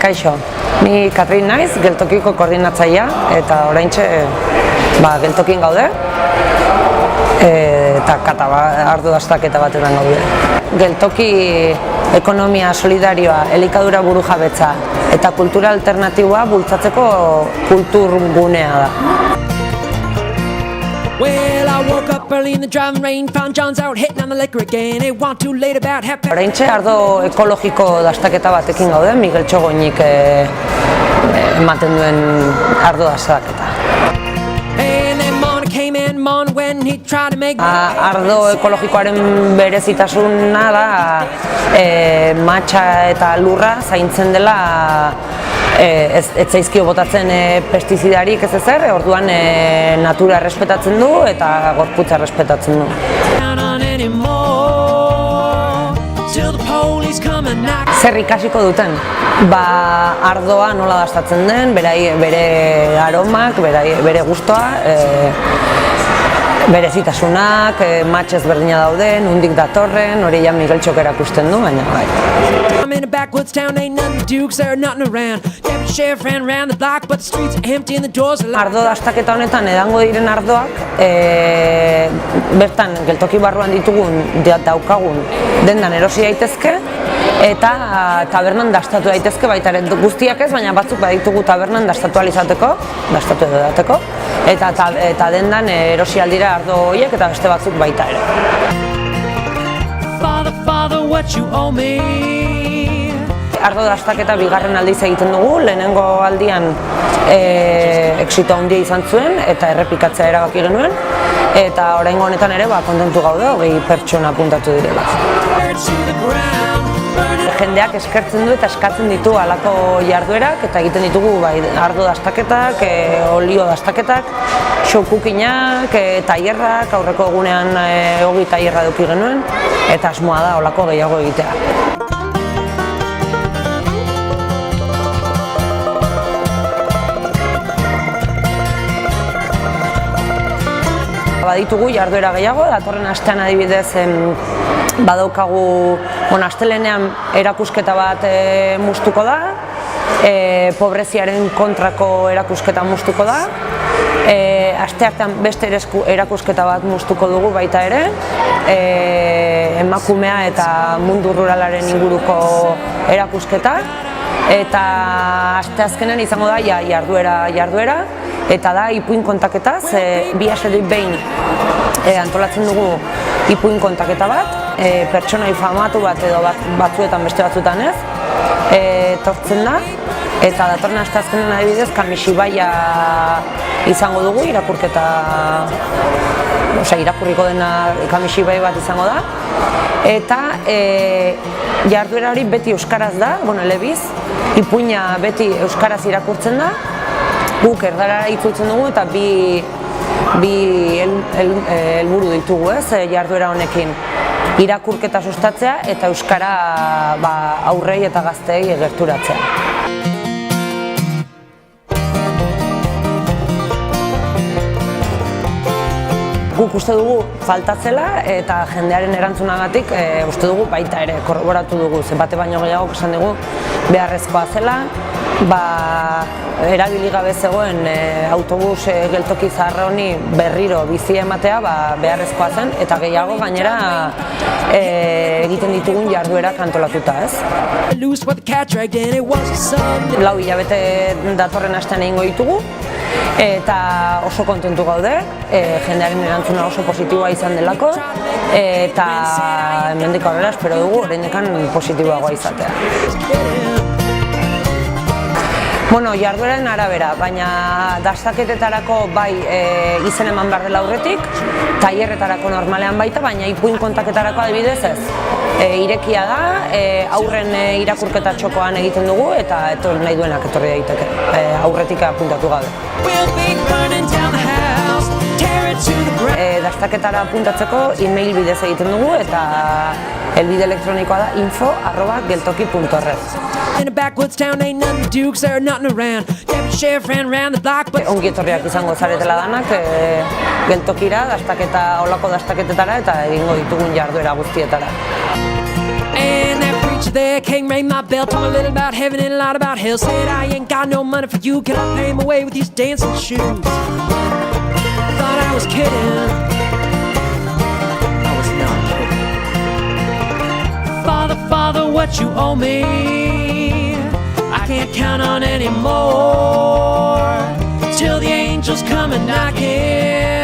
Kaixo, ni Katrin naiz, geltokiko koordinatzailea eta oraintxe geltokin gaude eta ardo dastaketa batean gaude. Geltoki ekonomia solidarioa, elikadura burujabetza eta kultura alternatiboa bultzatzeko kulturgunea da. Oraintxe ardo ekologiko dastaketa batekin gaude, Miguel Txogoinik ematen duen ardo dastaketa. Ardo ekologikoaren berezitasuna da matxa eta lurra zaintzen dela ez zaizkio botatzen pestizidarik ez ezer, orduan natura errespetatzen du eta gorputza errespetatzen du. Zer ikasiko duten? Ardoa nola dastatzen den, bere aromak, bere gustoa, berezitasunak, matx ezberdina dauden, nondik datorren, hori ja Miguel Txok erakusten du, baina bai. Ardo dastaketa honetan edango diren ardoak, bertan geltoki barruan ditugun, daukagun dendan erosi daitezke, eta tabernan dastatu daitezke baita ere, guztiak ez, baina batzuk baditugu tabernan dastatu alizateko, dastatu edo dateko, eta dendan erosi aldira ardo horiek eta beste batzuk baita ere. Ardo dastaketa bigarren aldiz egiten dugu, lehenengo aldian exito handia izan zuen eta errepikatzea erabaki genuen, eta oraingo honetan ere kontentu gaude, 20 pertsona apuntatu direla. Jendeak eskertzen du eta eskatzen ditu halako jarduerak eta egiten ditugu ardo dastaketak, olio dastaketak, showcookinyak, tailerrak, aurreko egunean 20 tailerra eduki genuen eta asmoa da holako gehiago egitea. Baditugu jarduera gehiago, datorren astean adibidez badaukagu, astelehenean erakusketa bat muztuko da, pobreziaren kontrako erakusketa muztuko da, asteartean beste erakusketa bat muztuko dugu baita ere, emakumea eta mundu ruralaren inguruko erakusketa, eta asteazkenean izango da jarduera, eta da ipuin kontaketaz, bi astetik behin antolatzen dugu ipuin kontaketa bat, pertsonai famatu bat edo batzuetan beste batzuetan ez, etortzen da, eta datorren asteazkenean adibidez Kamishibaia izango dugu, irakurriko dena Kamishibai bat izango da, eta jarduera hori beti euskaraz da, elebiz, ipuina beti euskaraz irakurtzen da, guk erdarara itzultzen dugu eta bi helburu ditugu jarduera honekin. Irakurketa sustatzea eta euskara aurrei eta gazteei gerturatzea. Guk uste dugu faltatzela eta jendearen erantzunagatik uste dugu baita ere korroboratu dugu, bate baino gehiago esan dugu beharrezkoa zela, erabili gabe zegoen autobus geltoki zahar honi berriro bizia ematea beharrezkoa zen eta gehiago gainera egiten ditugun jarduerak antolatuta, ez? 4 hilabete datorren astean egingo ditugu eta oso kontentu gaude, jendearen erantzuna oso positiboa izan delako eta hemendik aurrera espero dugu oraindekan positiboagoa izatea. Jardueraren arabera, baina dastaketetarako izen eman behar dela aurretik, tailerretarako normalean baita, baina ipuin kontaketarako adibidez ez. Irekia da, aurren irakurketa txokoan egiten dugu eta nahi duenak etorri daiteke, aurretik apuntatu gabe. Dastaketara apuntatzeko e-mail bidez egiten dugu eta helbide elektronikoa da info@geltoki.red. Ongi etorriak izango zaretela danak geltokira, olako dastaketetara eta egingo ditugun jarduera guztietara. you there, King, rang my bell. Told me a little about heaven and a lot about hell. Said I ain't got no money for you, can I pay my way with these dancing shoes? Thought I was kidding, I was not kidding. Father, Father, what you owe me, I can't count on anymore, till the angels come a knocking.